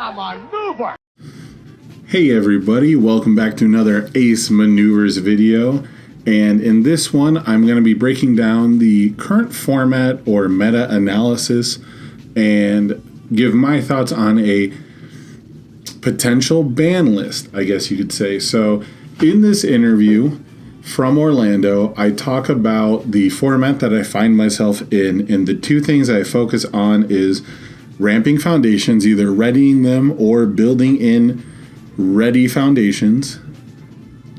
a maneuver! Hey everybody, welcome back to another Ace Maneuvers video. And in this one, I'm going to be breaking down the current format or meta-analysis and give my thoughts on a potential ban list, I guess you could say. So in this interview from Orlando, I talk about the format that I find myself in, and the two things I focus on is ramping foundations, either readying them or building in ready foundations,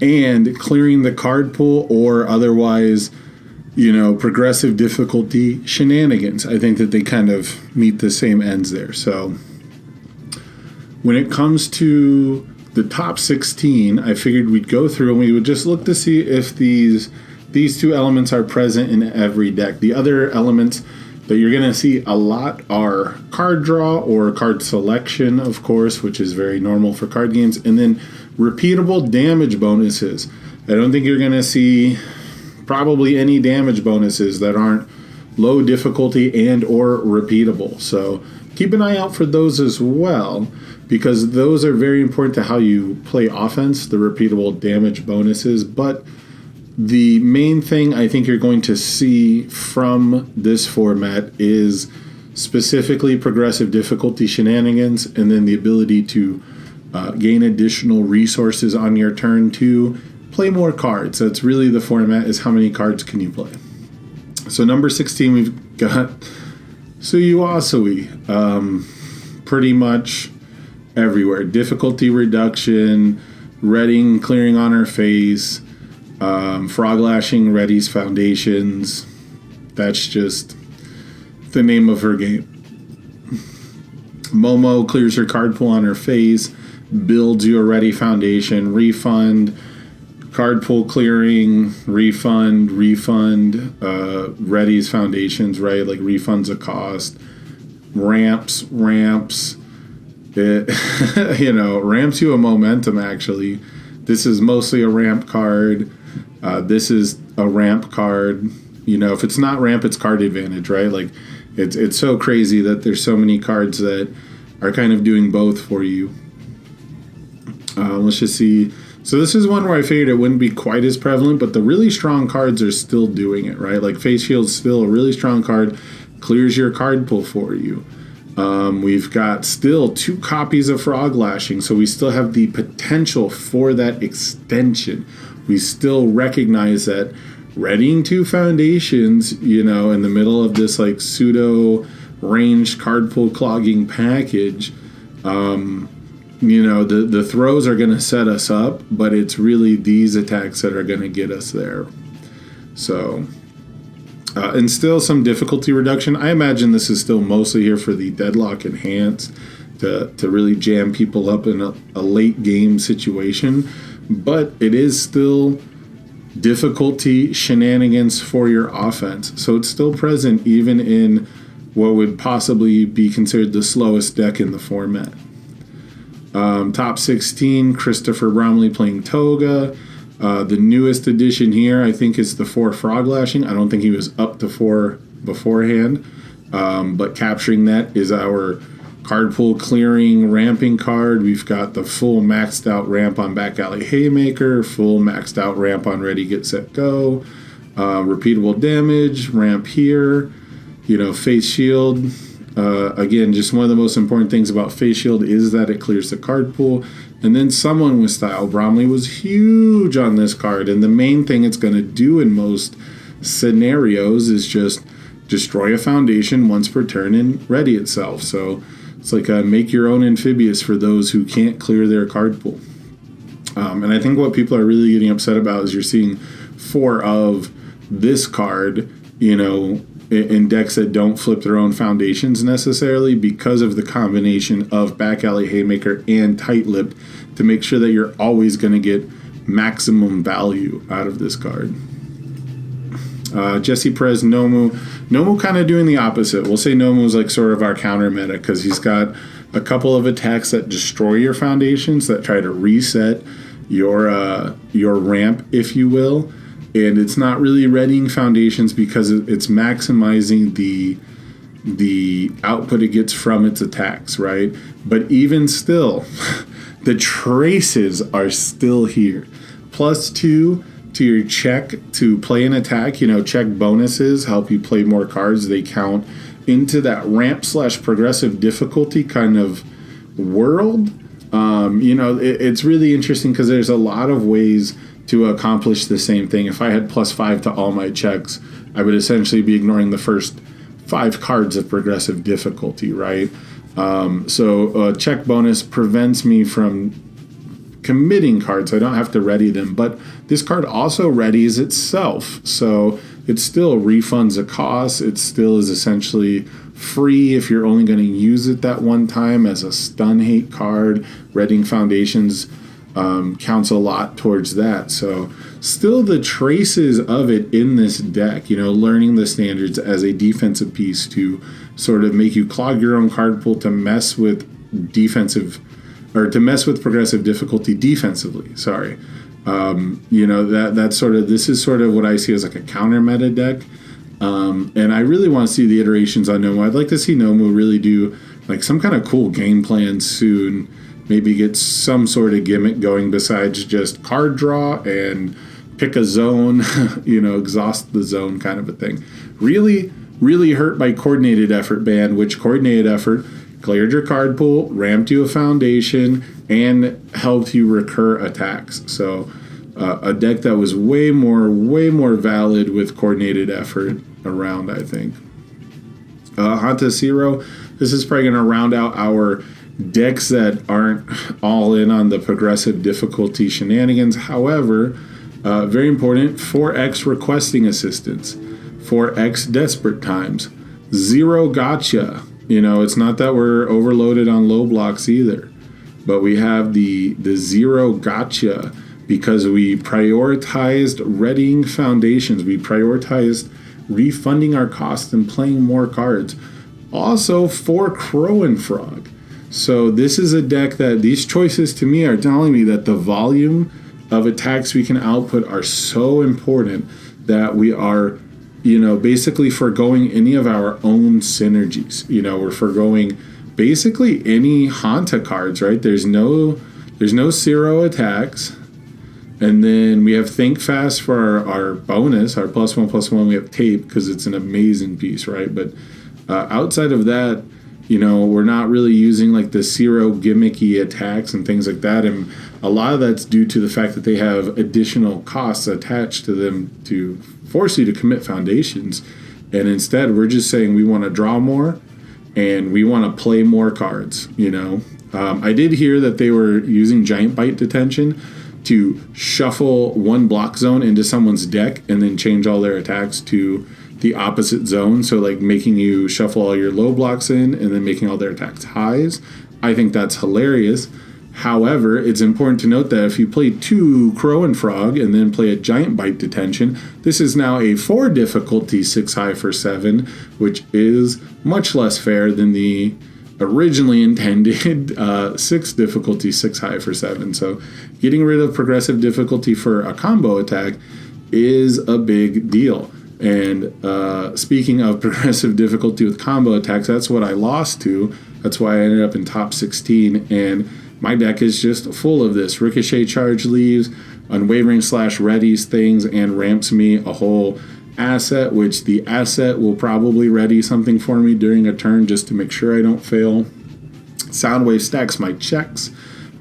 and clearing the card pool or otherwise, progressive difficulty shenanigans. I think that they kind of meet the same ends there. So when it comes to the top 16, I figured we'd go through and we would just look to see if these two elements are present in every deck. The other elements that you're going to see a lot are card draw or card selection, of course, which is very normal for card games, and then repeatable damage bonuses. I don't think you're going to see probably any damage bonuses that aren't low difficulty and or repeatable. So keep an eye out for those as well, because those are very important to how you play offense, the repeatable damage bonuses. But the main thing I think you're going to see from this format is specifically progressive difficulty shenanigans, and then the ability to gain additional resources on your turn to play more cards. That's really the format, is how many cards can you play. So number 16, we've got Suyuasui. Pretty much everywhere. Difficulty reduction, readying, clearing on her face, frog lashing, readies foundations. That's just the name of her game. Momo clears her card pool on her face, builds you a ready foundation, refund, card pool clearing, refund, readies foundations, right? Like refunds a cost, ramps. It, ramps you a momentum, actually. This is mostly a ramp card. This is a ramp card. If it's not ramp, it's card advantage, right? Like, it's so crazy that there's so many cards that are kind of doing both for you. Let's just see. So this is one where I figured it wouldn't be quite as prevalent, but the really strong cards are still doing it, right? Like Face Shield's still a really strong card, clears your card pool for you. We've got still 2 copies of Frog Lashing, so we still have the potential for that extension. We still recognize that readying 2 foundations, in the middle of this like pseudo ranged card pool clogging package, the throws are going to set us up, but it's really these attacks that are going to get us there. So, and still some difficulty reduction. I imagine this is still mostly here for the Deadlock Enhance to really jam people up in a late game situation, but it is still difficulty shenanigans for your offense. So it's still present even in what would possibly be considered the slowest deck in the format. Top 16, Christopher Bromley playing Toga. The newest addition here, I think, is the 4 Frog Lashing. I don't think he was up to 4 beforehand. But capturing that is our card pool clearing ramping card. We've got the full maxed out ramp on Back Alley Haymaker, full maxed out ramp on Ready, Get, Set, Go. Repeatable damage, ramp here. Face Shield. Again, just one of the most important things about Face Shield is that it clears the card pool. And then Someone with Style. Bromley was huge on this card, and the main thing it's going to do in most scenarios is just destroy a foundation once per turn and ready itself. So it's like a make your own amphibious for those who can't clear their card pool. And I think what people are really getting upset about is you're seeing 4 of this card, in decks that don't flip their own foundations necessarily, because of the combination of Back Alley Haymaker and Tight Lipped to make sure that you're always going to get maximum value out of this card. Jesse Perez, Nomu. Nomu kind of doing the opposite. We'll say Nomu's like sort of our counter meta, because he's got a couple of attacks that destroy your foundations, that try to reset your ramp, if you will. And it's not really readying foundations because it's maximizing the the output it gets from its attacks, right? But even still, the traces are still here. +2 to your check to play an attack. Check bonuses help you play more cards. They count into that ramp/progressive difficulty kind of world. It's really interesting because there's a lot of ways to accomplish the same thing. If I had +5 to all my checks, I would essentially be ignoring the first 5 cards of progressive difficulty, right? So check bonus prevents me from committing cards. I don't have to ready them, but this card also readies itself. So it still refunds a cost. It still is essentially free if you're only going to use it that one time as a stun hate card. Readying Foundations counts a lot towards that. So still the traces of it in this deck, learning the standards as a defensive piece to sort of make you clog your own card pool to mess with progressive difficulty defensively. Sorry. This is sort of what I see as like a counter meta deck. And I really want to see the iterations on Nomu. I'd like to see Nomu really do like some kind of cool game plan soon. Maybe get some sort of gimmick going besides just card draw and pick a zone, exhaust the zone kind of a thing. Really, really hurt by coordinated effort ban, which coordinated effort cleared your card pool, ramped you a foundation, and helped you recur attacks. So a deck that was way more valid with coordinated effort around, I think. Hanta Zero, this is probably going to round out our decks that aren't all in on the progressive difficulty shenanigans. However, very important, 4X requesting assistance, 4X desperate times, 0 gotcha. It's not that we're overloaded on low blocks either, but we have the 0 gotcha because we prioritized readying foundations. We prioritized refunding our costs and playing more cards. Also, 4 Crow and Frog. So this is a deck that these choices to me are telling me that the volume of attacks we can output are so important that we are, basically foregoing any of our own synergies. We're foregoing basically any Hanta cards, right? There's no 0 attacks. And then we have Think Fast for our bonus, our +1/+1. We have Tape because it's an amazing piece, right? But outside of that, we're not really using like the 0 gimmicky attacks and things like that. And a lot of that's due to the fact that they have additional costs attached to them to force you to commit foundations. And instead, we're just saying we want to draw more and we want to play more cards, I did hear that they were using Giant Bite Detention to shuffle one block zone into someone's deck and then change all their attacks to the opposite zone. So like making you shuffle all your low blocks in and then making all their attacks highs. I think that's hilarious. However, it's important to note that if you play 2 Crow and Frog and then play a Giant Bite Detention, this is now a 4 difficulty 6 high for 7, which is much less fair than the originally intended 6 difficulty 6 high for 7. So getting rid of progressive difficulty for a combo attack is a big deal. And speaking of progressive difficulty with combo attacks, that's what I lost to. That's why I ended up in top 16. And my deck is just full of this. Ricochet Charge leaves, Unwavering Slash readies things, and ramps me a whole asset, which the asset will probably ready something for me during a turn just to make sure I don't fail. Soundwave stacks my checks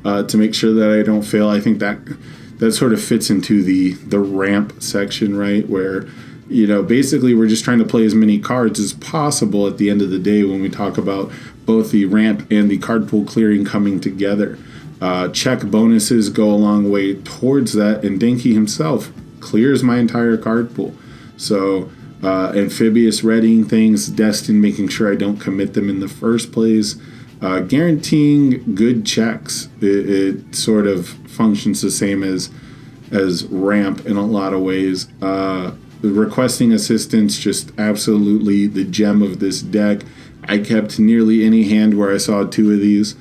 to make sure that I don't fail. I think that sort of fits into the ramp section, right? Where, basically we're just trying to play as many cards as possible at the end of the day when we talk about both the ramp and the card pool clearing coming together. Check bonuses go a long way towards that, and Denki himself clears my entire card pool. So Amphibious readying things, Destin making sure I don't commit them in the first place, guaranteeing good checks. It sort of functions the same as ramp in a lot of ways. Requesting assistance, just absolutely the gem of this deck. I kept nearly any hand where I saw 2 of these.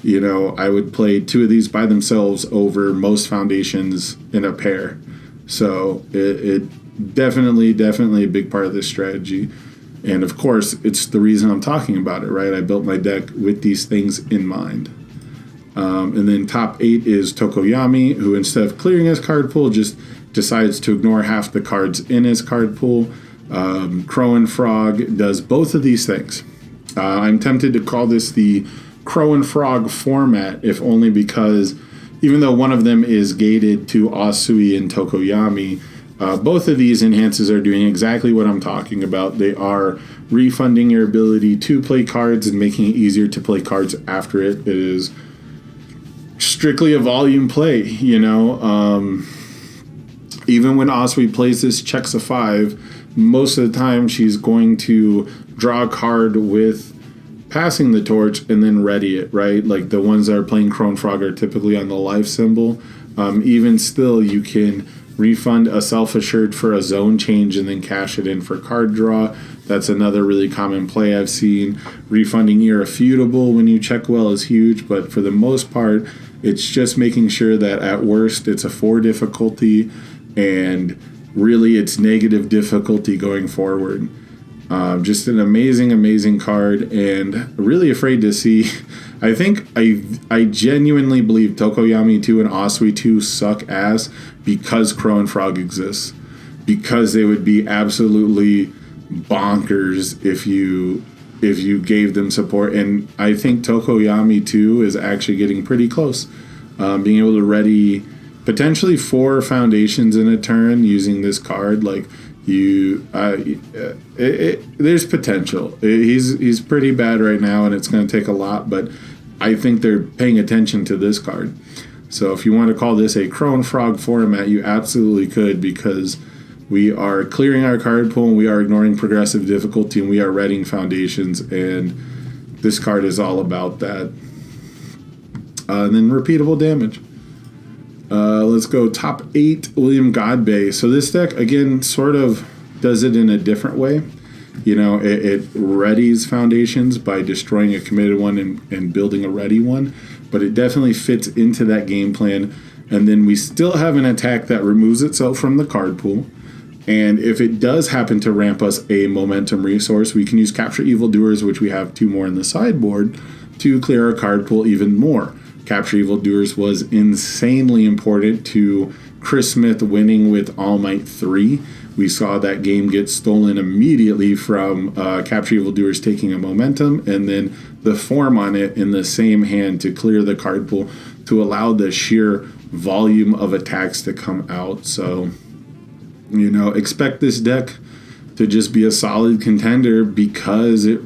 I would play 2 of these by themselves over most foundations in a pair. So it definitely a big part of this strategy. And of course, it's the reason I'm talking about it, right? I built my deck with these things in mind. And then top 8 is Tokoyami, who instead of clearing his card pool, just decides to ignore half the cards in his card pool. Crow and Frog does both of these things. I'm tempted to call this the Crow and Frog format, if only because even though one of them is gated to Asui and Tokoyami, both of these enhances are doing exactly what I'm talking about. They are refunding your ability to play cards and making it easier to play cards after it. It is strictly a volume play, you know. Even when Asui plays this checks a 5, most of the time she's going to draw a card with passing the torch and then ready it, right? Like the ones that are playing Crone Frog are typically on the life symbol. Even still, you can refund a self-assured for a zone change and then cash it in for card draw. That's another really common play I've seen. Refunding Irrefutable when you check well is huge, but for the most part, it's just making sure that at worst it's a 4 difficulty and really it's negative difficulty going forward. Just an amazing card, and really afraid to see. I think I genuinely believe Tokoyami 2 and Asui 2 suck ass because Crow and Frog exists. Because they would be absolutely bonkers if you gave them support. And I think Tokoyami 2 is actually getting pretty close. Being able to ready potentially 4 foundations in a turn using this card, like there's potential. He's pretty bad right now, and it's going to take a lot, but I think they're paying attention to this card. So if you want to call this a Crow and Frog format, you absolutely could, because we are clearing our card pool, and we are ignoring progressive difficulty, and we are readying foundations, and this card is all about that. And then repeatable damage. Let's go top 8, William Godbey. So this deck, again, sort of does it in a different way. You know, it readies foundations by destroying a committed one and building a ready one. But it definitely fits into that game plan. And then we still have an attack that removes itself from the card pool. And if it does happen to ramp us a momentum resource, we can use Capture Evildoers, which we have 2 more in the sideboard, to clear our card pool even more. Capture Evildoers was insanely important to Chris Smith winning with All Might 3. We saw that game get stolen immediately from Capture Evildoers taking a momentum, and then the form on it in the same hand to clear the card pool to allow the sheer volume of attacks to come out. So, you know, expect this deck to just be a solid contender because it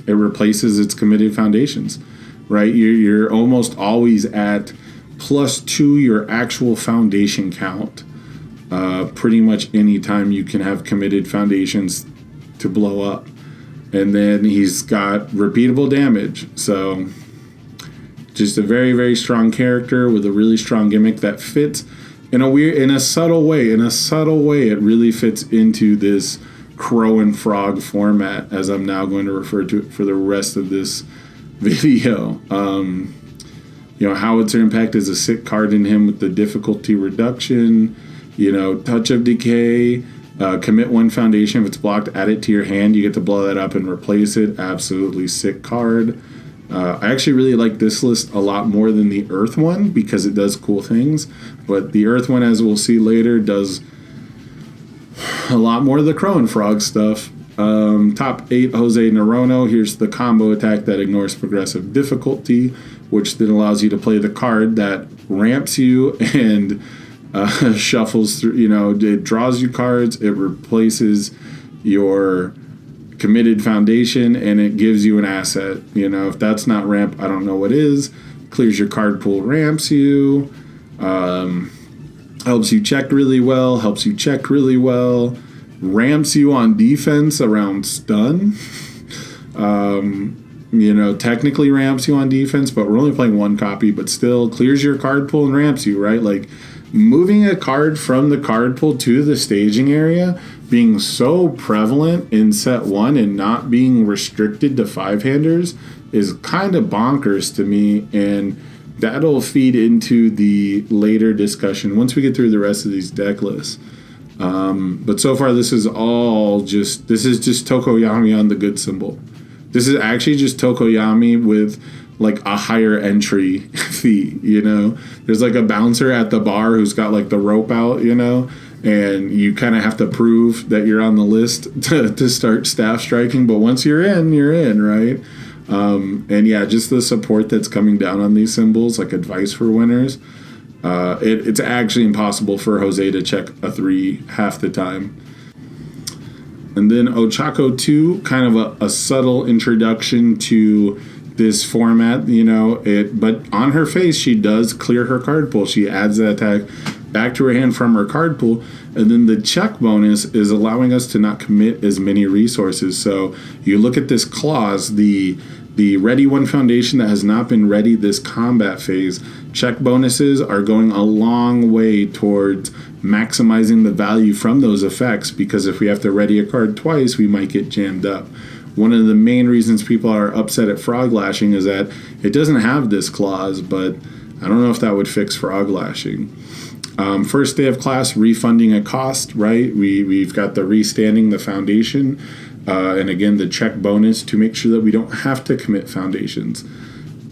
replaces its committed foundations. Right, you're almost always at +2 your actual foundation count. Pretty much any time you can have committed foundations to blow up, and then he's got repeatable damage. So, just a very strong character with a really strong gimmick that fits in a subtle way. In a subtle way, it really fits into this Crow and Frog format, as I'm now going to refer to it for the rest of this video. You know, Howitzer Impact is a sick card in him with the difficulty reduction. You know, Touch of Decay, commit 1 foundation. If it's blocked, add it to your hand. You get to blow that up and replace it. Absolutely sick card. I actually really like this list a lot more than the Earth one because it does cool things. But the Earth one, as we'll see later, does a lot more of the Crow and Frog stuff. Top 8, Jose Narono. Here's the combo attack that ignores progressive difficulty, which then allows you to play the card that ramps you and shuffles through. You know, it draws you cards, it replaces your committed foundation, and it gives you an asset. You know, if that's not ramp, I don't know what is. Clears your card pool, ramps you, helps you check really well, ramps you on defense around stun. You know, technically ramps you on defense, but we're only playing 1 copy, but still clears your card pool and ramps you, right? Like, moving a card from the card pool to the staging area being so prevalent in set 1 and not being restricted to 5-handers is kind of bonkers to me, and that'll feed into the later discussion once we get through the rest of these deck lists. But so far, this is just Tokoyami on the good symbol. This is actually just Tokoyami with like a higher entry fee, you know? There's like a bouncer at the bar who's got like the rope out, you know? And you kind of have to prove that you're on the list to start staff striking. But once you're in, right? And yeah, just the support that's coming down on these symbols, like advice for winners. It's actually impossible for Jose to check a 3 half the time. And then Ochako 2, kind of a subtle introduction to this format, you know. But on her face, she does clear her card pool. She adds that attack back to her hand from her card pool. And then the check bonus is allowing us to not commit as many resources. So you look at this clause, the ready one foundation that has not been ready this combat phase, check bonuses are going a long way towards maximizing the value from those effects, because if we have to ready a card twice, we might get jammed up. One of the main reasons people are upset at Frog Lashing is that it doesn't have this clause, but I don't know if that would fix Frog Lashing. First day of class, refunding a cost, right? We've got the restanding the foundation, and again, the check bonus to make sure that we don't have to commit foundations.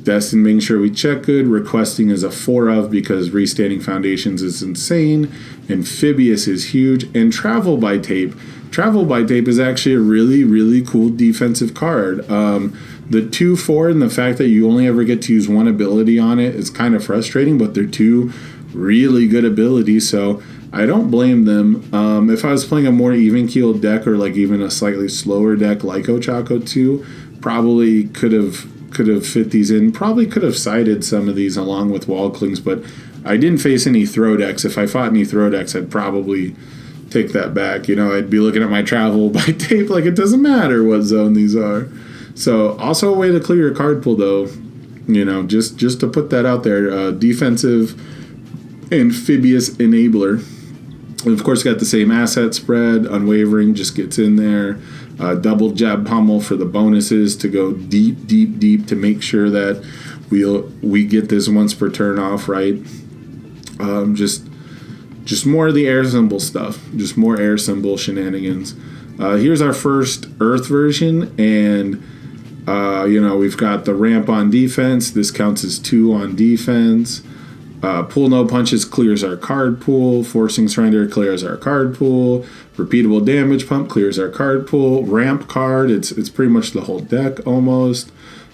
Destin making sure we check good. Requesting is a 4 of, because restanding foundations is insane. Amphibious is huge. And Travel by Tape. Travel by Tape is actually a really, really cool defensive card. The 2/4 and the fact that you only ever get to use one ability on it is kind of frustrating, but they're 2 really good abilities, so I don't blame them. If I was playing a more even-keeled deck, or like even a slightly slower deck like Ochako 2, probably could have fit these in. Probably could have sided some of these along with Wall Clings, but I didn't face any throw decks. If I fought any throw decks, I'd probably take that back. You know, I'd be looking at my Travel by Tape like it doesn't matter what zone these are. So also a way to clear your card pool, though. You know, just to put that out there. Defensive amphibious enabler. And of course, got the same asset spread. Unwavering just gets in there. Double jab pummel for the bonuses to go deep, deep, deep to make sure that we get this once per turn off, right? Just more of the air symbol stuff. Just more air symbol shenanigans. Here's our first Earth version, and you know, we've got the ramp on defense. This counts as 2 on defense. Pull no punches clears our card pool. Forcing surrender clears our card pool. Repeatable damage pump clears our card pool. Ramp card, it's pretty much the whole deck almost.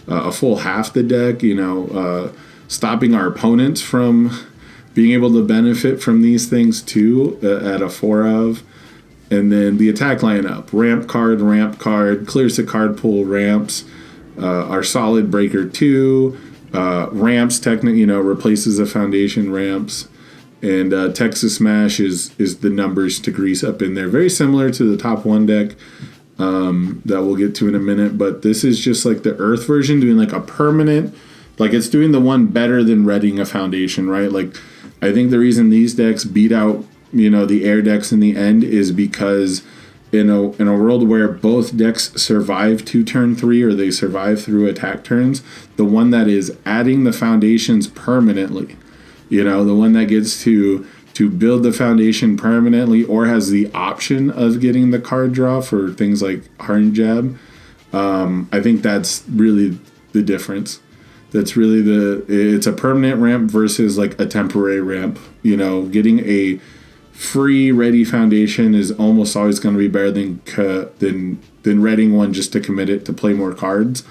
A full half the deck, you know, stopping our opponents from being able to benefit from these things too at a 4 of. And then the attack lineup, ramp card, clears the card pool, ramps. Our solid breaker 2. Ramps, you know, replaces the foundation ramps, and Texas Smash is the numbers to grease up in there. Very similar to the top 1 deck that we'll get to in a minute, but this is just like the Earth version, doing like a permanent, like it's doing the one better than readying a foundation, right? Like I think the reason these decks beat out, you know, the air decks in the end is because in a world where both decks survive to turn 3, or they survive through attack turns, the one that is adding the foundations permanently, you know, the one that gets to build the foundation permanently, or has the option of getting the card draw for things like Harn Jab, I think that's really the difference. That's really it's a permanent ramp versus like a temporary ramp. You know, getting a free ready foundation is almost always going to be better than readying one just to commit it to play more cards.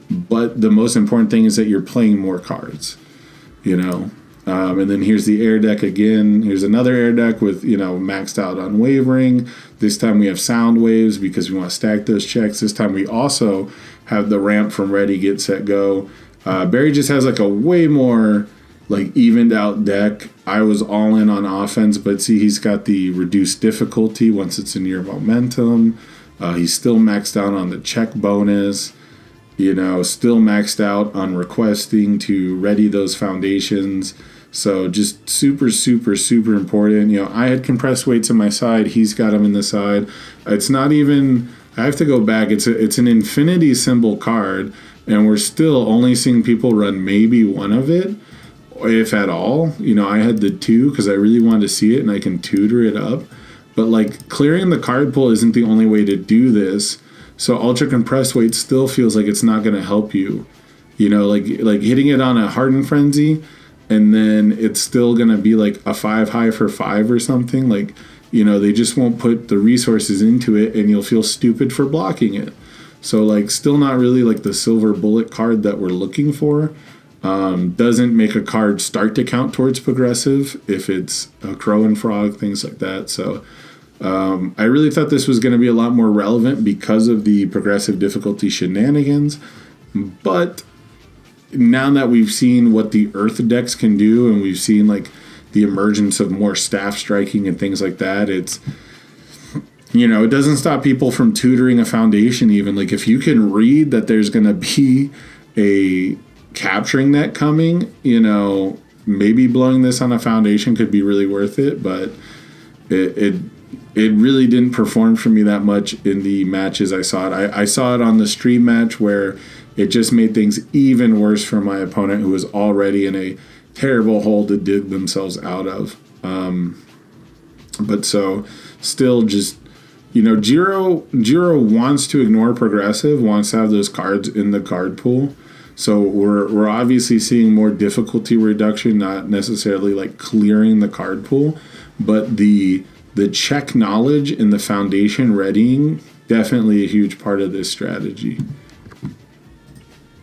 But the most important thing is that you're playing more cards, you know. And then here's the air deck again. Here's another air deck with, you know, maxed out Unwavering. This time we have Sound Waves because we want to stack those checks. This time we also have the ramp from Ready, Get, Set, Go. Barry just has like a way more like evened out deck. I was all in on offense, but see, he's got the reduced difficulty once it's in your momentum. He's still maxed out on the check bonus, you know, still maxed out on requesting to ready those foundations. So just super, super, super important. You know, I had compressed weights on my side. He's got them in the side. It's not even, I have to go back. It's an infinity symbol card, and we're still only seeing people run maybe one of it, if at all. You know, I had the 2 because I really wanted to see it, and I can tutor it up. But like clearing the card pool isn't the only way to do this. So ultra compressed weight still feels like it's not going to help you. You know, like hitting it on a hardened frenzy, and then it's still going to be like a 5 high for 5 or something. Like, you know, they just won't put the resources into it, and you'll feel stupid for blocking it. So like still not really like the silver bullet card that we're looking for. Doesn't make a card start to count towards progressive if it's a crow and frog, things like that. So I really thought this was going to be a lot more relevant because of the progressive difficulty shenanigans. But now that we've seen what the Earth decks can do, and we've seen like the emergence of more staff striking and things like that, it's, you know, it doesn't stop people from tutoring a foundation even. Like if you can read that there's going to be a capturing net coming, you know, maybe blowing this on a foundation could be really worth it. But it really didn't perform for me that much in the matches I saw it. I saw it on the stream match where it just made things even worse for my opponent, who was already in a terrible hole to dig themselves out of. But so still just, you know, Jiro wants to ignore progressive, wants to have those cards in the card pool. So we're obviously seeing more difficulty reduction, not necessarily like clearing the card pool, but the check knowledge and the foundation readying, definitely a huge part of this strategy.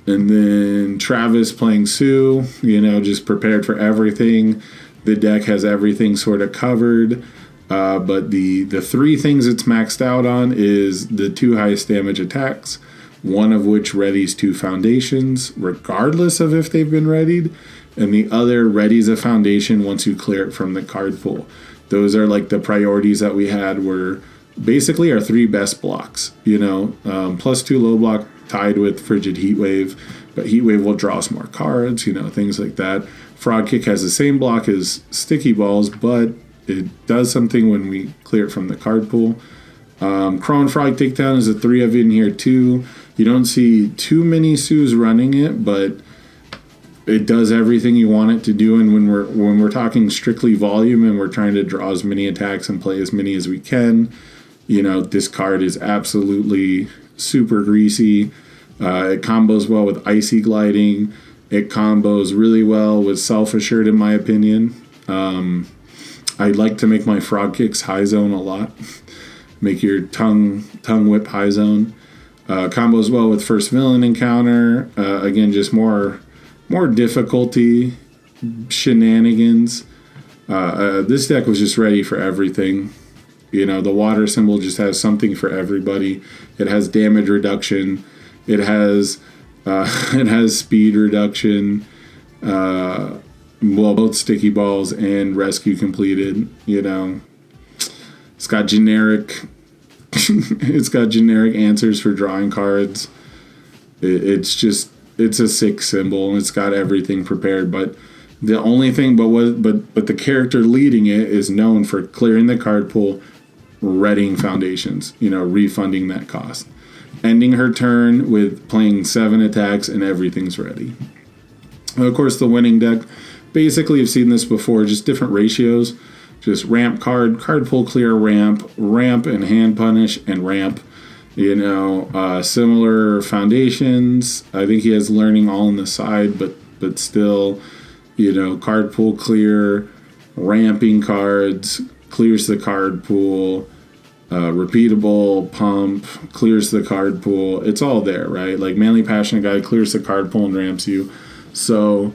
And then Travis playing Sue, you know, just prepared for everything. The deck has everything sort of covered. But the 3 things it's maxed out on is the 2 highest damage attacks, one of which readies 2 foundations, regardless of if they've been readied, and the other readies a foundation once you clear it from the card pool. Those are like the priorities that we had, were basically our 3 best blocks, you know, +2 low block tied with Frigid Heatwave, but Heatwave will draw us more cards, you know, things like that. Frog Kick has the same block as Sticky Balls, but it does something when we clear it from the card pool. Crow and Frog Takedown is a 3 of in here too. You don't see too many Sues running it, but it does everything you want it to do. And when we're talking strictly volume and we're trying to draw as many attacks and play as many as we can, you know, this card is absolutely super greasy. It combos well with Icy Gliding. It combos really well with Self Assured, in my opinion. I like to make my Frog Kicks high zone a lot. Make your tongue whip high zone. Combos well with First Villain Encounter. Again, just more difficulty shenanigans. This deck was just ready for everything. You know, the water symbol just has something for everybody. It has damage reduction. It has speed reduction. Well, both Sticky Balls and Rescue completed. You know, it's got generic. It's got generic answers for drawing cards. It's a sick symbol, and it's got everything prepared. But the only thing, but the character leading it is known for clearing the card pool, readying foundations, you know, refunding that cost, ending her turn with playing 7 attacks, and everything's ready. And of course, the winning deck, basically, I've seen this before, just different ratios. Just ramp card pool clear, ramp and hand punish, and ramp. You know, similar foundations. I think he has learning all on the side, but still, you know, card pool clear, ramping cards, clears the card pool, repeatable pump, clears the card pool. It's all there, right? Like Manly Passionate Guy clears the card pool and ramps you. So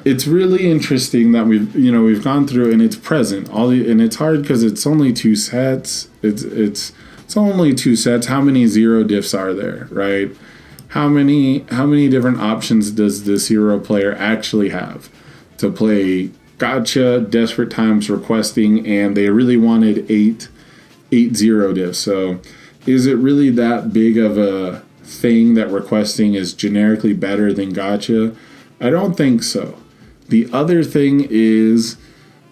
it's really interesting that we've gone through, and it's present and it's hard because it's only 2 sets. It's only 2 sets. How many 0 diffs are there, right? How many different options does this hero player actually have to play Gotcha, Desperate Times, Requesting, and they really wanted 8 0 diffs. So is it really that big of a thing that Requesting is generically better than Gotcha? I don't think so. The other thing is,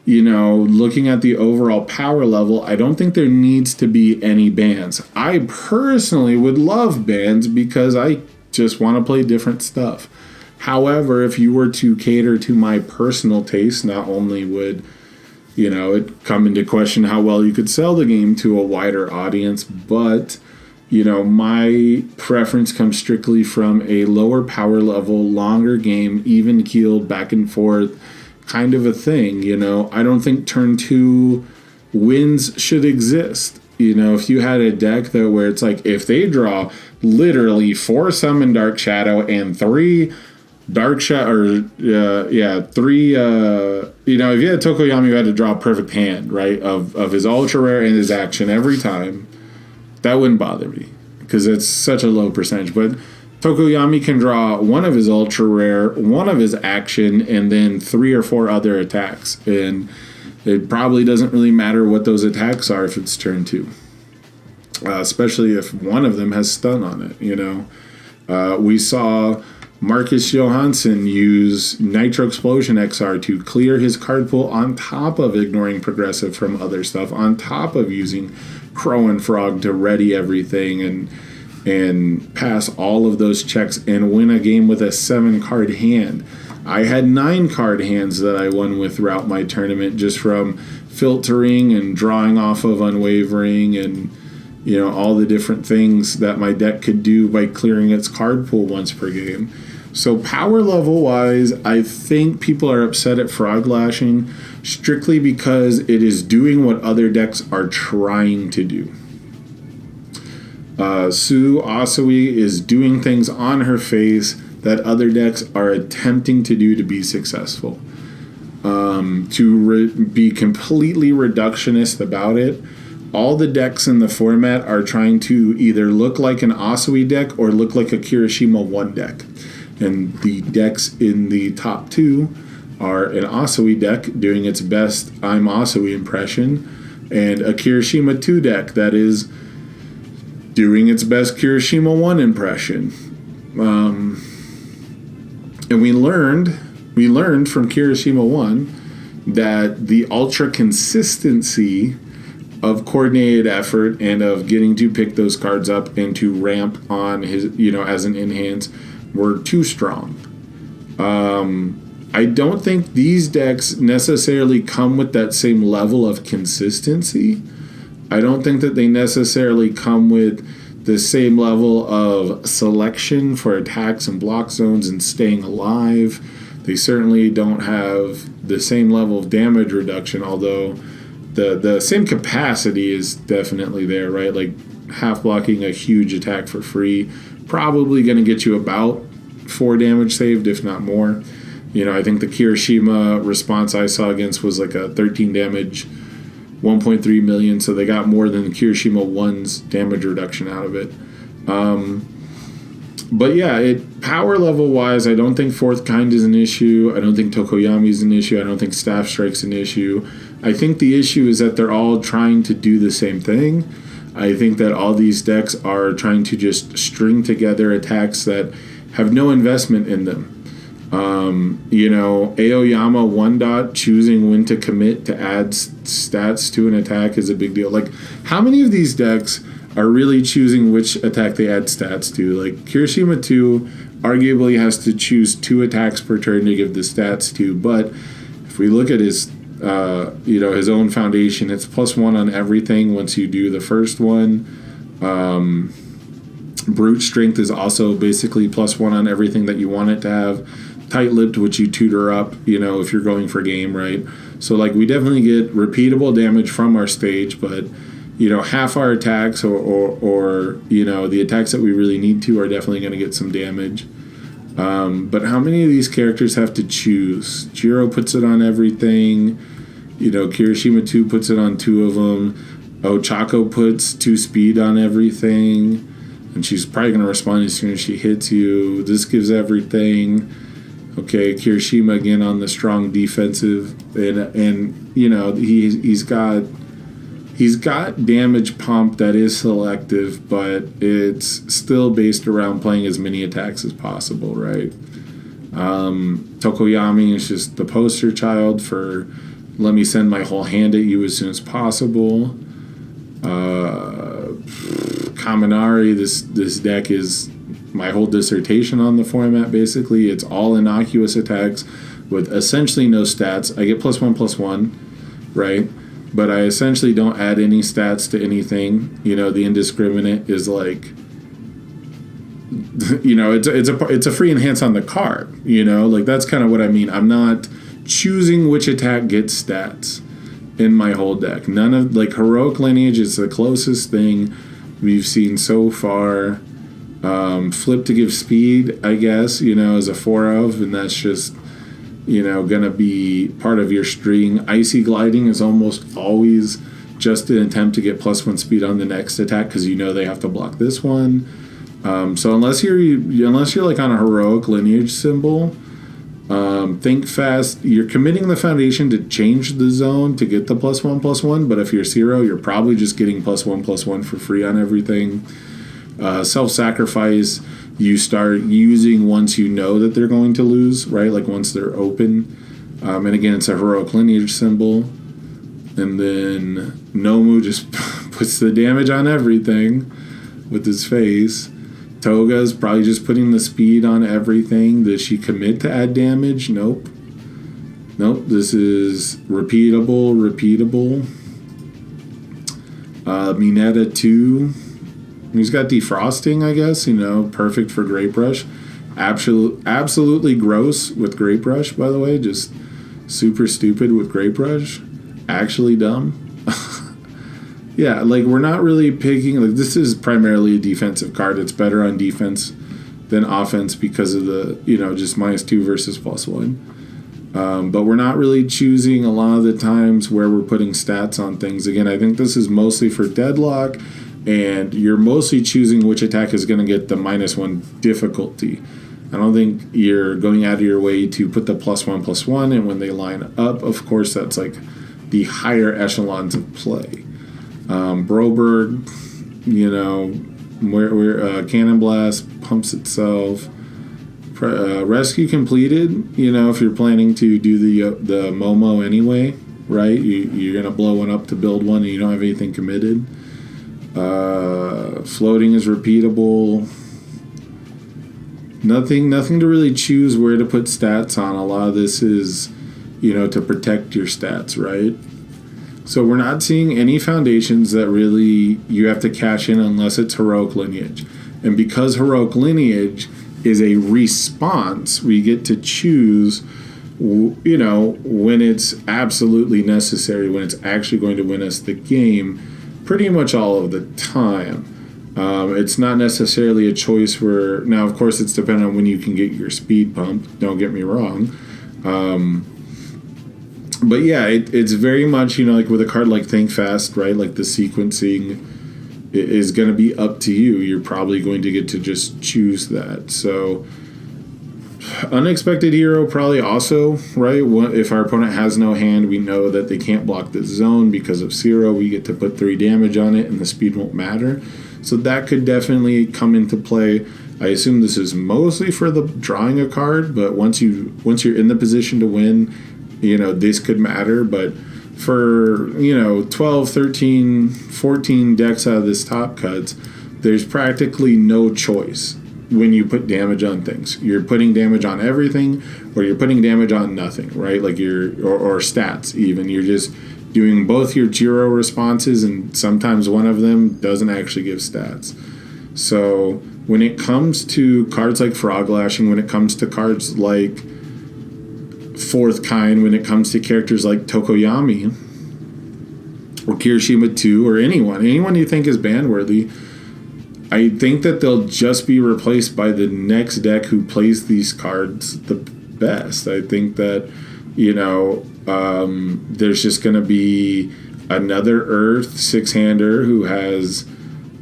you know, looking at the overall power level, I don't think there needs to be any bans. I personally would love bans because I just want to play different stuff. However, if you were to cater to my personal taste, not only would, it come into question how well you could sell the game to a wider audience, but my preference comes strictly from a lower power level, longer game, even keeled, back and forth kind of a thing. I don't think turn 2 wins should exist. If you had a deck that where it's like, if they draw literally 4 Summon Dark Shadow and 3 Dark Shadow, or 3, if you had Tokoyami who had to draw a perfect hand, right, of his ultra rare and his action every time, that wouldn't bother me because it's such a low percentage. But Tokoyami can draw one of his ultra rare, one of his action, and then 3 or 4 other attacks, and it probably doesn't really matter what those attacks are if it's turn 2, especially if one of them has stun on it. We saw Marcus Johansson use Nitro Explosion XR to clear his card pool on top of ignoring progressive from other stuff, on top of using Crow and Frog to ready everything and pass all of those checks and win a game with a 7-card hand. I had 9 card hands that I won with throughout my tournament just from filtering and drawing off of Unwavering and all the different things that my deck could do by clearing its card pool once per game. So power level wise, I think people are upset at Frog Lashing strictly because it is doing what other decks are trying to do. Sue Asui is doing things on her face that other decks are attempting to do to be successful. To be completely reductionist about it, all the decks in the format are trying to either look like an Asui deck or look like a Kirishima 1 deck. And the decks in the top 2 are an Asui deck doing its best I'm Asui impression, and a Kirishima 2 deck that is doing its best Kirishima 1 impression. And we learned from Kirishima 1 that the ultra consistency of coordinated effort and of getting to pick those cards up and to ramp on his, as an enhance were too strong. I don't think these decks necessarily come with that same level of consistency. I don't think that they necessarily come with the same level of selection for attacks and block zones and staying alive. They certainly don't have the same level of damage reduction, although the same capacity is definitely there, right? Like half blocking a huge attack for free, probably going to get you about 4 damage saved, if not more. I think the Kirishima response I saw against was like a 13 damage, 1.3 million, so they got more than Kirishima 1's damage reduction out of it. But yeah, power level wise, I don't think Fourth Kind is an issue. I don't think Tokoyami is an issue. I don't think Staff Strike's an issue. I think the issue is that they're all trying to do the same thing. I think that all these decks are trying to just string together attacks that have no investment in them. Aoyama 1 choosing when to commit to add stats to an attack is a big deal. Like, how many of these decks are really choosing which attack they add stats to? Like, Kirishima 2 arguably has to choose 2 attacks per turn to give the stats to, but if we look at his his own foundation, it's +1 on everything once you do the first one. Brute Strength is also basically +1 on everything that you want it to have. Tight-lipped, which you tutor up, if you're going for game, right? So, like, we definitely get repeatable damage from our stage, but, half our attacks or the attacks that we really need to are definitely going to get some damage. But how many of these characters have to choose? Jiro puts it on everything. Kirishima 2 puts it on 2 of them. Ochako puts 2 speed on everything. And she's probably going to respond as soon as she hits you. This gives everything. Okay, Kirishima again on the strong defensive, and he's got damage pump that is selective, but it's still based around playing as many attacks as possible, right? Tokoyami is just the poster child for let me send my whole hand at you as soon as possible. Kaminari, this deck is my whole dissertation on the format, basically. It's all innocuous attacks with essentially no stats. I get +1/+1. right? But I essentially don't add any stats to anything. You know, the indiscriminate is like, you know, it's a free enhance on the card. You know, like that's kind of what I mean. I'm not choosing which attack gets stats in my whole deck. None of, like, Heroic Lineage is the closest thing we've seen so far. Flip to give speed, I guess, you know, as a 4 of, and that's just, you know, gonna be part of your string. Icy Gliding is almost always just an attempt to get +1 speed on the next attack because you know they have to block this one. So unless you're like on a Heroic Lineage symbol, think fast. You're committing the foundation to change the zone to get the +1/+1, but if you're 0, you're probably just getting +1/+1 for free on everything. Self-sacrifice you start using once you know that they're going to lose, right? Like once they're open. And again, it's a Heroic Lineage symbol. And then Nomu just puts the damage on everything with his face. Toga's probably just putting the speed on everything. Does she commit to add damage? Nope. This is repeatable. Mineta 2. He's got defrosting, I guess, you know, perfect for Great Brush. Absolutely gross with Great Brush, by the way. Just super stupid with Great Brush. Actually dumb. Yeah, like we're not really picking, like this is primarily a defensive card. It's better on defense than offense because of the, you know, just -2 versus +1. But we're not really choosing a lot of the times where we're putting stats on things. Again, I think this is mostly for Deadlock, and you're mostly choosing which attack is going to get the -1 difficulty. I don't think you're going out of your way to put the +1/+1, and when they line up, of course, that's like the higher echelons of play. Broberg, you know, where Cannon Blast pumps itself. Rescue completed, you know, if you're planning to do the Momo anyway, right? You're going to blow one up to build one and you don't have anything committed. Floating is repeatable. Nothing to really choose where to put stats on. A lot of this is, you know, to protect your stats, right? So we're not seeing any foundations that really you have to cash in unless it's Heroic Lineage. And because Heroic Lineage is a response, we get to choose, you know, when it's absolutely necessary, when it's actually going to win us the game, pretty much all of the time. It's not necessarily a choice where, now of course it's dependent on when you can get your speed pumped, don't get me wrong. But yeah, it's very much, you know, like with a card like Think Fast, right? Like the sequencing is going to be up to you. You're probably going to get to just choose that. So Unexpected Hero probably also, right? If our opponent has no hand, we know that they can't block the zone because of 0. We get to put 3 damage on it and the speed won't matter. So that could definitely come into play. I assume this is mostly for the drawing a card, but once you're in the position to win, you know, this could matter. But for, you know, 12, 13, 14 decks out of this top cuts, there's practically no choice when you put damage on things. You're putting damage on everything, or you're putting damage on nothing, right? Like or stats even. You're just doing both your Jiro responses, and sometimes one of them doesn't actually give stats. So when it comes to cards like Frog Lashing, when it comes to cards like Fourth Kind, when it comes to characters like Tokoyami or Kirishima 2 or anyone you think is ban-worthy, I think that they'll just be replaced by the next deck who plays these cards the best. I think that, you know, there's just going to be another Earth 6-hander who has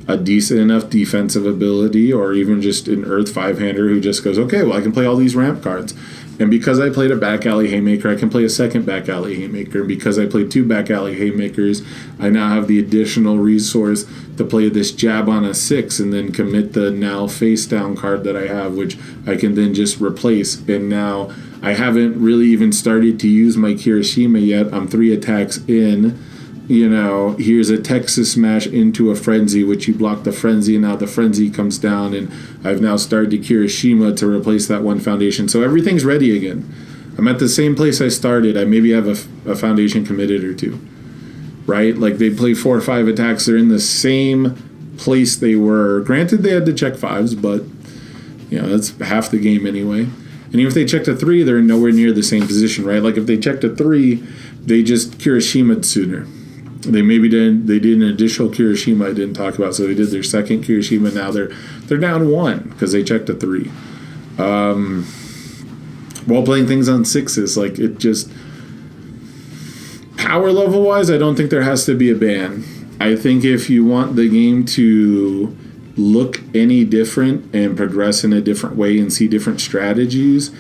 a decent enough defensive ability, or even just an Earth 5-hander who just goes, okay, well, I can play all these ramp cards. And because I played a back alley Haymaker, I can play a second back alley Haymaker. And because I played 2 back alley Haymakers, I now have the additional resource to play this jab on a 6 and then commit the now face down card that I have, which I can then just replace. And now I haven't really even started to use my Kirishima yet. I'm 3 attacks in. You know, here's a Texas Smash into a Frenzy, which you block the Frenzy, and now the Frenzy comes down, and I've now started to Kirishima to replace that one foundation. So everything's ready again. I'm at the same place I started. I maybe have a foundation committed or two, right? Like they play 4 or 5 attacks. They're in the same place they were. Granted, they had to check 5s, but that's half the game anyway. And even if they checked a 3, they're nowhere near the same position, right? Like if they checked a 3, they just Kirishima'd sooner. They did an additional Kirishima I didn't talk about, so they did their second Kirishima. Now they're down 1 because they checked a 3. While playing things on 6s, like it just power level wise, I don't think there has to be a ban. I think if you want the game to look any different and progress in a different way and see different strategies,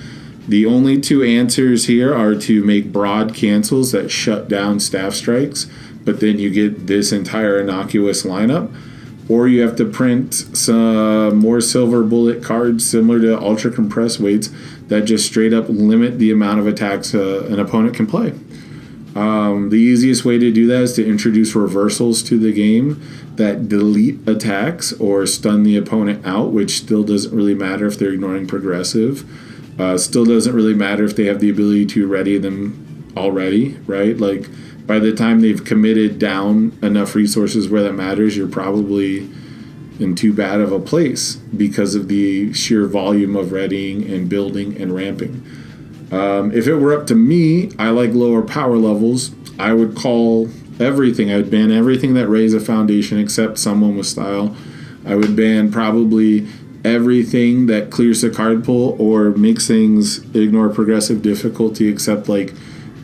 the only 2 answers here are to make broad cancels that shut down staff strikes, but then you get this entire innocuous lineup, or you have to print some more silver bullet cards similar to ultra compressed weights that just straight up limit the amount of attacks an opponent can play. The easiest way to do that is to introduce reversals to the game that delete attacks or stun the opponent out, which still doesn't really matter if they're ignoring progressive. Still doesn't really matter if they have the ability to ready them already, right? Like by the time they've committed down enough resources where that matters, you're probably in too bad of a place because of the sheer volume of readying and building and ramping. If it were up to me, I like lower power levels. I would call everything. I would ban everything that raised a foundation except someone with style. I would ban probably everything that clears the card pool or makes things ignore progressive difficulty except like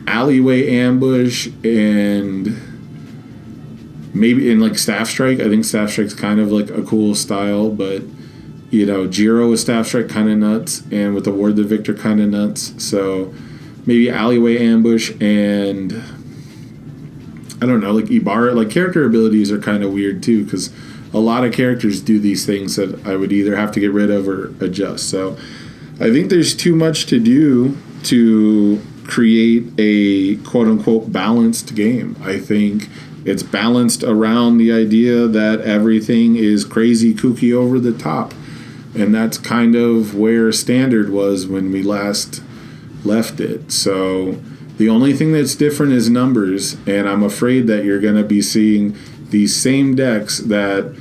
alleyway ambush and maybe in like staff strike. I think staff strike's kind of like a cool style, but Jiro with staff strike kind of nuts, and with Award the Victor kind of nuts. So maybe alleyway ambush and I don't know, like Ibarra. Like character abilities are kind of weird too because a lot of characters do these things that I would either have to get rid of or adjust. So I think there's too much to do to create a quote-unquote balanced game. I think it's balanced around the idea that everything is crazy kooky over the top. And that's kind of where Standard was when we last left it. So the only thing that's different is numbers. And I'm afraid that you're going to be seeing these same decks that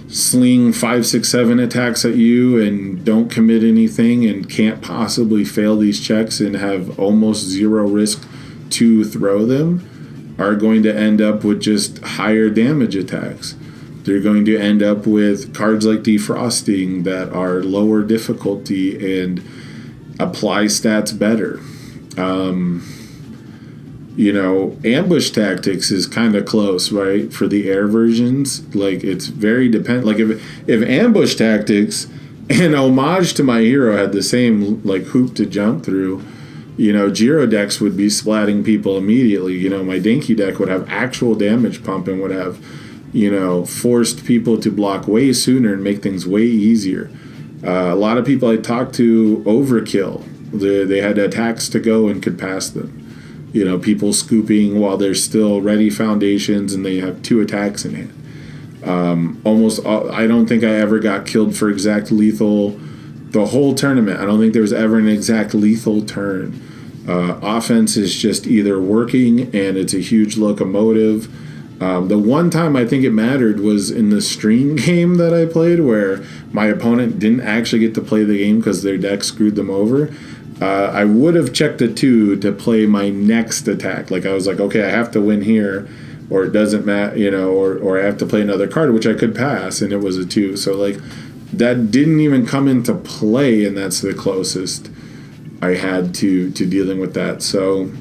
sling 5, 6, 7 attacks at you and don't commit anything and can't possibly fail these checks and have almost zero risk to throw them are going to end up with just higher damage attacks. They're going to end up with cards like Defrosting that are lower difficulty and apply stats better. Ambush Tactics is kind of close, right? For the air versions, like it's very dependent. Like if Ambush Tactics and Homage to My Hero had the same like hoop to jump through, Jiro decks would be splatting people immediately. My Denki deck would have actual damage pump and would have forced people to block way sooner and make things way easier. A lot of people I talked to overkill. They had attacks to go and could pass them. People scooping while they're still ready foundations and they have 2 attacks in hand. I don't think I ever got killed for exact lethal the whole tournament. I don't think there was ever an exact lethal turn. Offense is just either working and it's a huge locomotive. The one time I think it mattered was in the stream game that I played where my opponent didn't actually get to play the game because their deck screwed them over. I would have checked a 2 to play my next attack. Like I was like, okay, I have to win here or it doesn't matter, or I have to play another card, which I could pass, and it was a 2. So like that didn't even come into play, and that's the closest I had to dealing with that. So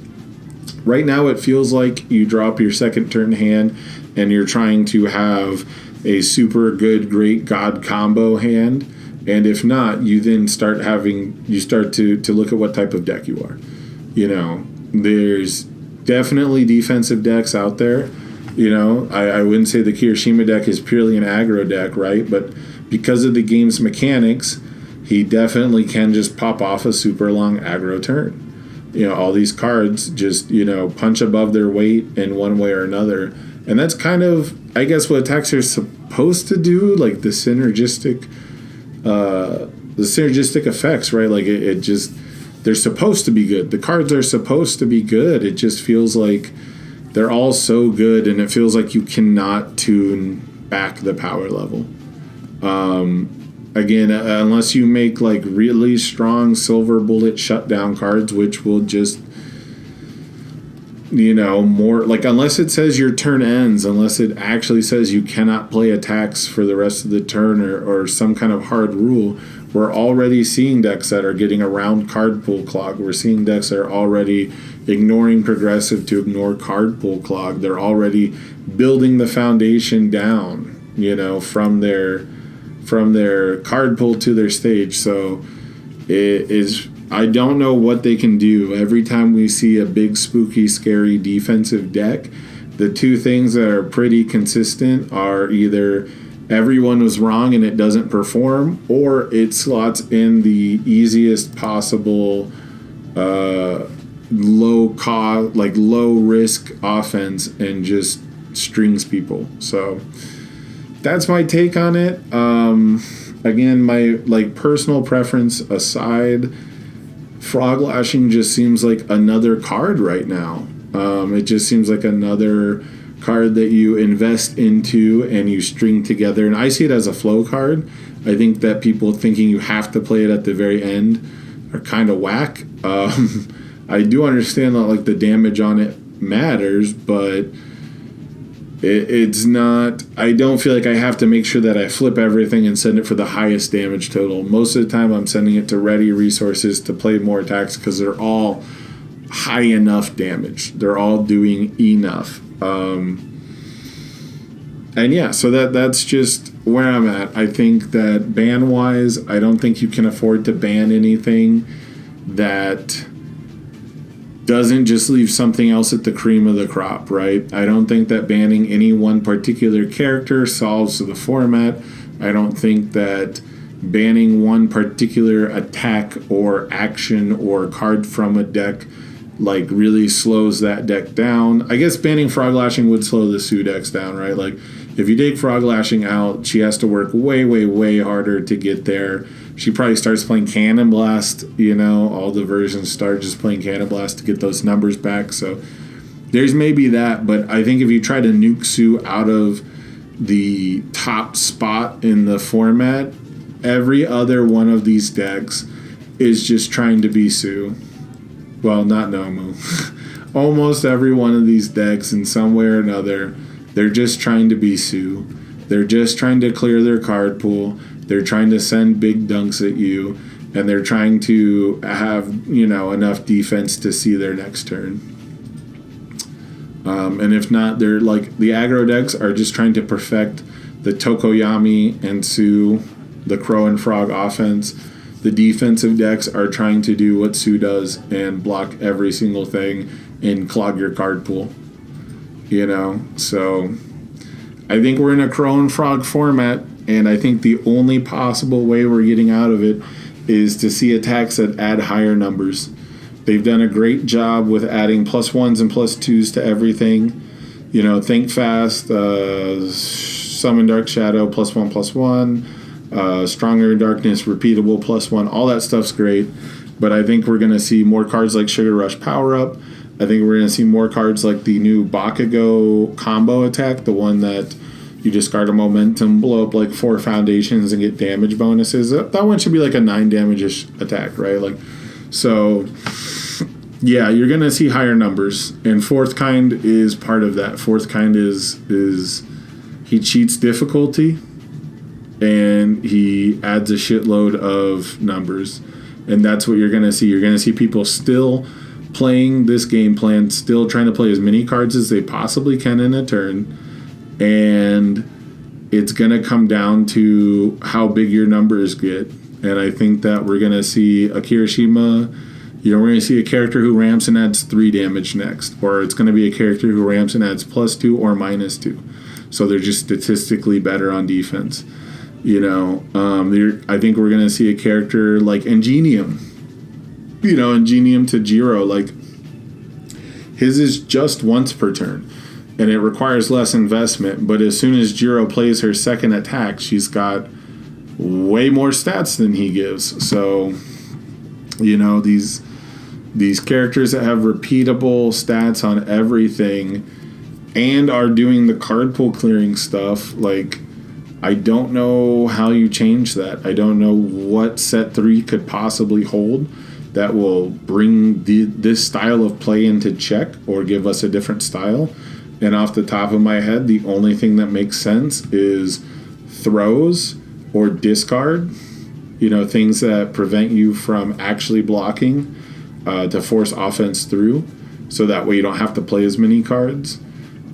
right now it feels like you drop your second turn hand and you're trying to have a super good, great God combo hand. And if not, you then start to look at what type of deck you are. There's definitely defensive decks out there. I wouldn't say the Kirishima deck is purely an aggro deck, right? But because of the game's mechanics, he definitely can just pop off a super long aggro turn. All these cards just, punch above their weight in one way or another. And that's kind of, I guess, what attacks are supposed to do, like the synergistic effects, right? Like it just they're supposed to be good. The cards are supposed to be good. It just feels like they're all so good, and it feels like you cannot tune back the power level. Again, unless you make like really strong silver bullet shutdown cards, which will just, more like, unless it says your turn ends, unless it actually says you cannot play attacks for the rest of the turn, or some kind of hard rule, we're already seeing decks that are getting around card pool clog. We're seeing decks that are already ignoring progressive to ignore card pool clog. They're already building the foundation down, from their card pool to their stage. So it is, I don't know what they can do. Every time we see a big, spooky, scary defensive deck, the two things that are pretty consistent are either everyone was wrong and it doesn't perform, or it slots in the easiest possible low cost, like low risk offense and just strings people. So that's my take on it. Again, my personal preference aside, Frog Lashing just seems like another card right now. It just seems like another card that you invest into and you string together. And I see it as a flow card. I think that people thinking you have to play it at the very end are kind of whack. I do understand that the damage on it matters, but it's not, I don't feel like I have to make sure that I flip everything and send it for the highest damage total. Most of the time I'm sending it to ready resources to play more attacks because they're all high enough damage. They're all doing enough. And yeah, so that's just where I'm at. I think that ban-wise, I don't think you can afford to ban anything that doesn't just leave something else at the cream of the crop, right? I don't think that banning any one particular character solves the format. I don't think that banning one particular attack or action or card from a deck really slows that deck down. I guess banning Frog Lashing would slow the Sue decks down, right? If you take Frog Lashing out, she has to work way, way, way harder to get there. She probably starts playing Cannon Blast, all the versions start just playing Cannon Blast to get those numbers back. So there's maybe that, but I think if you try to nuke Sue out of the top spot in the format, every other one of these decks is just trying to be Sue. Well, not Nomu. Almost every one of these decks in some way or another, they're just trying to be Sue. They're just trying to clear their card pool. They're trying to send big dunks at you, and they're trying to have, enough defense to see their next turn. And if not, they're the aggro decks are just trying to perfect the Tokoyami and Sue, the Crow and Frog offense. The defensive decks are trying to do what Sue does and block every single thing and clog your card pool. So I think we're in a Crow and Frog format, and I think the only possible way we're getting out of it is to see attacks that add higher numbers. They've done a great job with adding +1s and +2s to everything. Think Fast, Summon Dark Shadow, +1/+1, Stronger Darkness, repeatable +1. All that stuff's great, but I think we're going to see more cards like Sugar Rush Power Up. I think we're going to see more cards like the new Bakugo combo attack, the one that you discard a momentum, blow up 4 foundations, and get damage bonuses. That one should be a 9 damage-ish attack, right? So, yeah, you're going to see higher numbers. And Fourth Kind is part of that. Fourth Kind is he cheats difficulty, and he adds a shitload of numbers. And that's what you're going to see. You're going to see people still playing this game plan, still trying to play as many cards as they possibly can in a turn. And it's going to come down to how big your numbers get. And I think that we're going to see a Kirishima, we're going to see a character who ramps and adds 3 damage next. Or it's going to be a character who ramps and adds +2 or -2. So they're just statistically better on defense. I think we're going to see a character like Ingenium. Ingenium to Jiro. His is just once per turn. And it requires less investment, but as soon as Jiro plays her second attack, she's got way more stats than he gives. So, these characters that have repeatable stats on everything and are doing the card pool clearing stuff, like, I don't know how you change that. I don't know what set 3 could possibly hold that will bring this style of play into check or give us a different style. And off the top of my head, the only thing that makes sense is throws or discard. You know, things that prevent you from actually blocking to force offense through. So that way you don't have to play as many cards.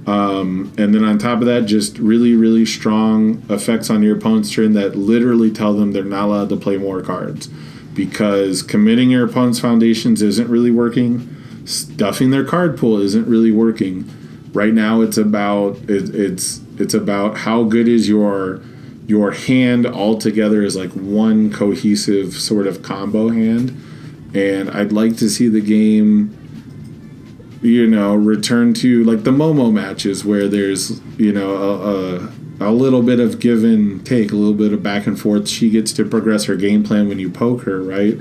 And then on top of that, just really, really strong effects on your opponent's turn that literally tell them they're not allowed to play more cards. Because committing your opponent's foundations isn't really working. Stuffing their card pool isn't really working. Right now, it's about how good is your hand all together as like one cohesive sort of combo hand. And I'd like to see the game, you know, return to like the Momo matches where there's, you know, a little bit of give and take, a little bit of back and forth. She gets to progress her game plan when you poke her, right?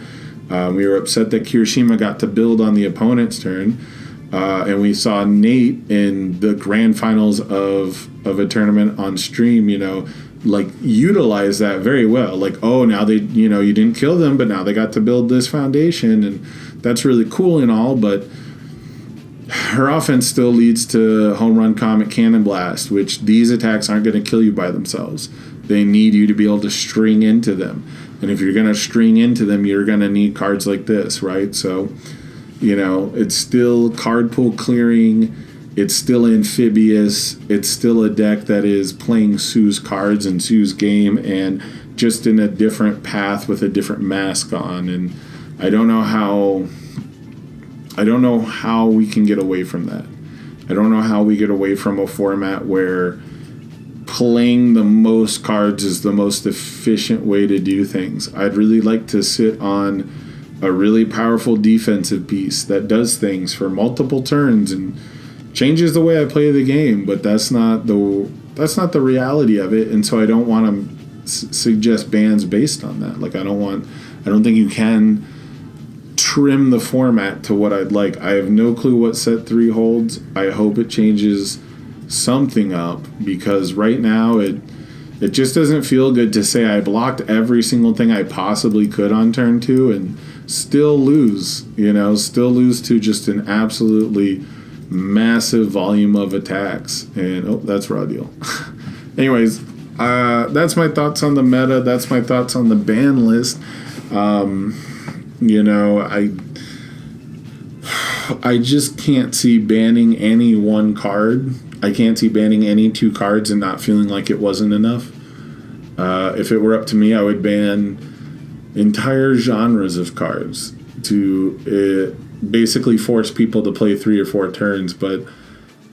We were upset that Kirishima got to build on the opponent's turn. And we saw Nate in the grand finals of a tournament on stream, you know, like utilize that very well. Like, oh, now they, you know, you didn't kill them, but now they got to build this foundation. And that's really cool and all, but her offense still leads to home run, comet, cannon blast, which these attacks aren't going to kill you by themselves. They need you to be able to string into them. And if you're going to string into them, you're going to need cards like this, right? So, you know, it's still card pool clearing. It's still amphibious. It's still a deck that is playing Sue's cards and Sue's game and just in a different path with a different mask on. And I don't know how we can get away from that. I don't know how we get away from a format where playing the most cards is the most efficient way to do things. I'd really like to sit on a really powerful defensive piece that does things for multiple turns and changes the way I play the game, but that's not the reality of it. And so I don't want to suggest bans based on that. Like I don't think you can trim the format to what I'd like. I have no clue what set 3 holds. I hope it changes something up because right now it just doesn't feel good to say I blocked every single thing I possibly could on turn 2 and still lose to just an absolutely massive volume of attacks. And that's raw deal. Anyways, that's my thoughts on the meta. That's my thoughts on the ban list. You know, I just can't see banning any one card. I can't see banning any 2 cards and not feeling like it wasn't enough. If it were up to me, I would ban entire genres of cards to basically force people to play 3 or 4 turns. But,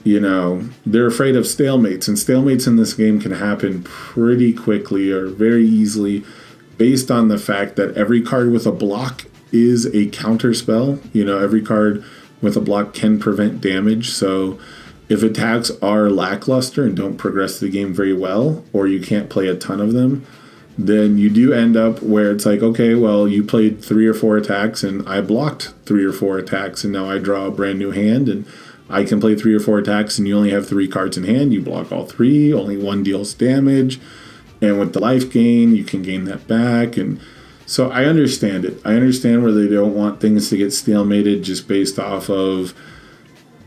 you know, they're afraid of stalemates. And stalemates in this game can happen pretty quickly or very easily based on the fact that every card with a block is a counter spell. You know, every card with a block can prevent damage. So if attacks are lackluster and don't progress the game very well, or you can't play a ton of them, then you do end up where it's like, okay, well, you played 3 or 4 attacks and I blocked 3 or 4 attacks and now I draw a brand new hand and I can play 3 or 4 attacks and you only have 3 cards in hand. You block all 3, only 1 deals damage. And with the life gain, you can gain that back. And so I understand it. I understand where they don't want things to get stalemated just based off of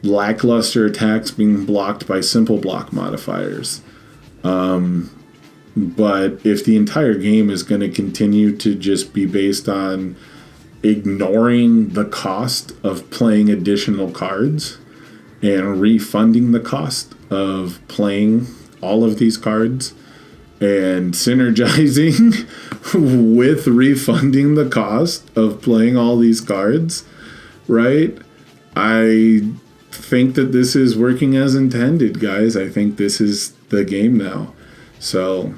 lackluster attacks being blocked by simple block modifiers. But if the entire game is going to continue to just be based on ignoring the cost of playing additional cards and refunding the cost of playing all of these cards and synergizing with refunding the cost of playing all these cards, right? I think that this is working as intended, guys. I think this is the game now. So,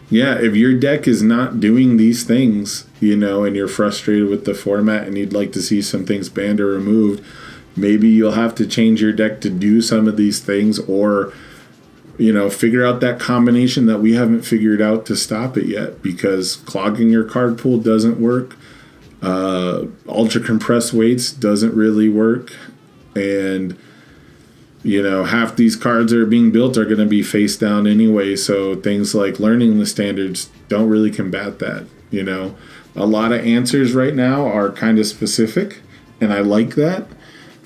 yeah, if your deck is not doing these things, you know, and you're frustrated with the format and you'd like to see some things banned or removed, maybe you'll have to change your deck to do some of these things or figure out that combination that we haven't figured out to stop it yet, because clogging your card pool doesn't work. Ultra compressed weights doesn't really work. And, half these cards that are being built are going to be face down anyway. So things like learning the standards don't really combat that. A lot of answers right now are kind of specific, and I like that.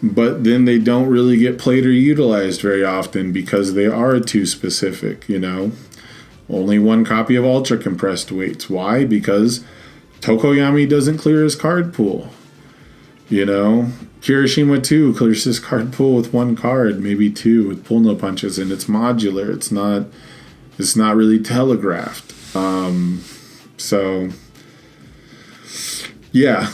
But then they don't really get played or utilized very often because they are too specific, Only one copy of ultra compressed weights. Why? Because Tokoyami doesn't clear his card pool. Kirishima 2 clears his card pool with one card, maybe two, with pull no punches, and it's modular. It's not really telegraphed. So yeah,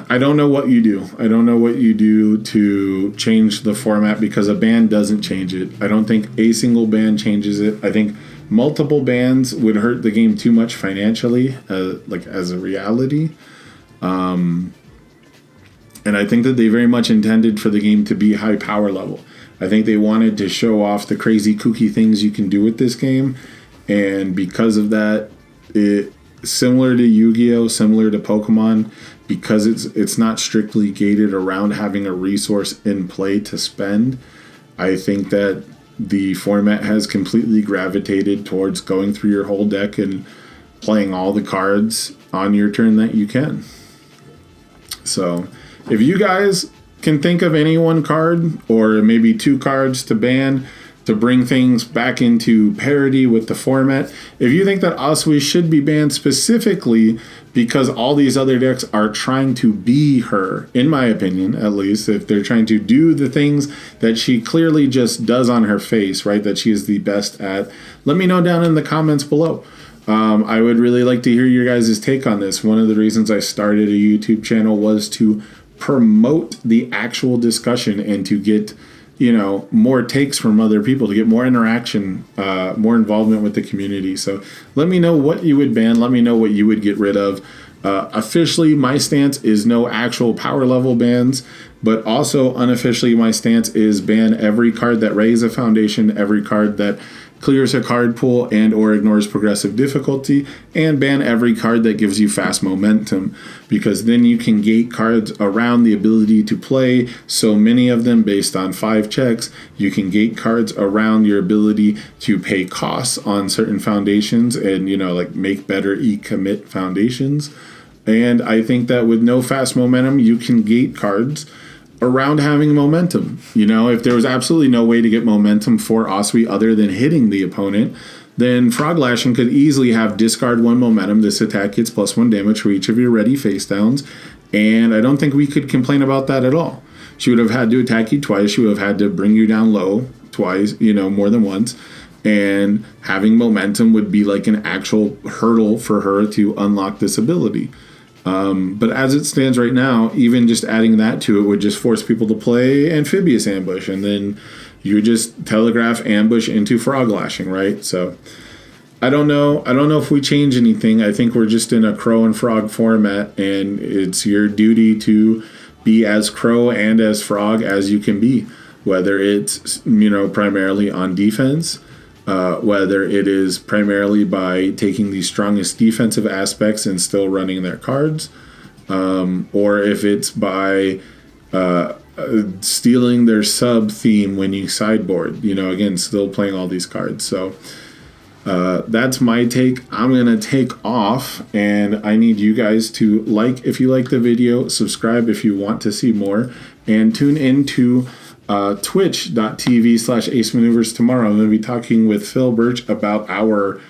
I don't know what you do. I don't know what you do to change the format, because a ban doesn't change it. I don't think a single ban changes it. I think multiple bans would hurt the game too much financially, as a reality. And I think that they very much intended for the game to be high power level. I think they wanted to show off the crazy kooky things you can do with this game. And because of that, similar to Yu-Gi-Oh!, similar to Pokemon, because it's not strictly gated around having a resource in play to spend, I think that the format has completely gravitated towards going through your whole deck and playing all the cards on your turn that you can. So if you guys can think of any one card or maybe two cards to ban to bring things back into parity with the format, if you think that Asui should be banned specifically because all these other decks are trying to be her, in my opinion, at least, if they're trying to do the things that she clearly just does on her face, right, that she is the best at, let me know down in the comments below. I would really like to hear your guys' take on this. One of the reasons I started a YouTube channel was to promote the actual discussion and to get more takes from other people, to get more interaction, more involvement with the community. So let me know what you would ban. Let me know what you would get rid of. Officially, my stance is no actual power level bans, but also unofficially, my stance is ban every card that raises a foundation, every card that clears a card pool and or ignores progressive difficulty, and ban every card that gives you fast momentum, because then you can gate cards around the ability to play so many of them based on 5 checks. You can gate cards around your ability to pay costs on certain foundations and make better commit foundations. And I think that with no fast momentum, you can gate cards around having momentum. If there was absolutely no way to get momentum for Asui other than hitting the opponent, then Frog Lashing could easily have discard 1 momentum. This attack gets +1 damage for each of your ready face downs, and I don't think we could complain about that at all. She would have had to attack you twice. She would have had to bring you down low twice, more than once, and having momentum would be like an actual hurdle for her to unlock this ability. But as it stands right now, even just adding that to it would just force people to play Amphibious Ambush, and then you just telegraph ambush into Frog Lashing, right? So I don't know if we change anything. I think we're just in a Crow and Frog format, and it's your duty to be as Crow and as Frog as you can be, whether it's primarily on defense, whether it is primarily by taking the strongest defensive aspects and still running their cards, or if it's by stealing their sub theme when you sideboard, again, still playing all these cards. So that's my take. I'm going to take off, and I need you guys to if you like the video, subscribe if you want to see more, and tune into twitch.tv/Ace Maneuvers tomorrow. I'm going to be talking with Phil Birch about our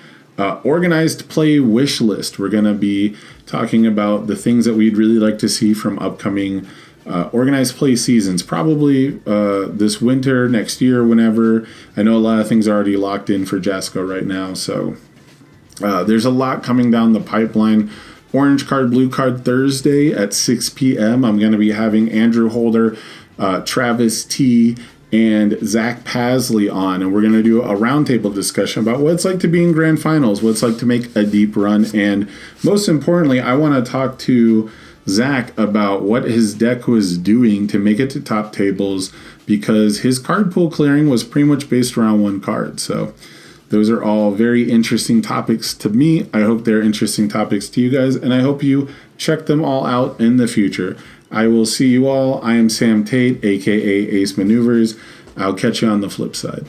organized play wish list. We're going to be talking about the things that we'd really like to see from upcoming organized play seasons, probably this winter, next year, whenever. I know a lot of things are already locked in for Jasco right now, so there's a lot coming down the pipeline. Orange Card, Blue Card Thursday at 6 p.m. I'm going to be having Andrew Holder, Travis T, and Zach Pasley on, and we're going to do a roundtable discussion about what it's like to be in grand finals, what it's like to make a deep run, and most importantly, I want to talk to Zach about what his deck was doing to make it to top tables, because his card pool clearing was pretty much based around one card. So those are all very interesting topics to me. I hope they're interesting topics to you guys, and I hope you check them all out in the future. I will see you all. I am Sam Tate, aka Ace Maneuvers. I'll catch you on the flip side.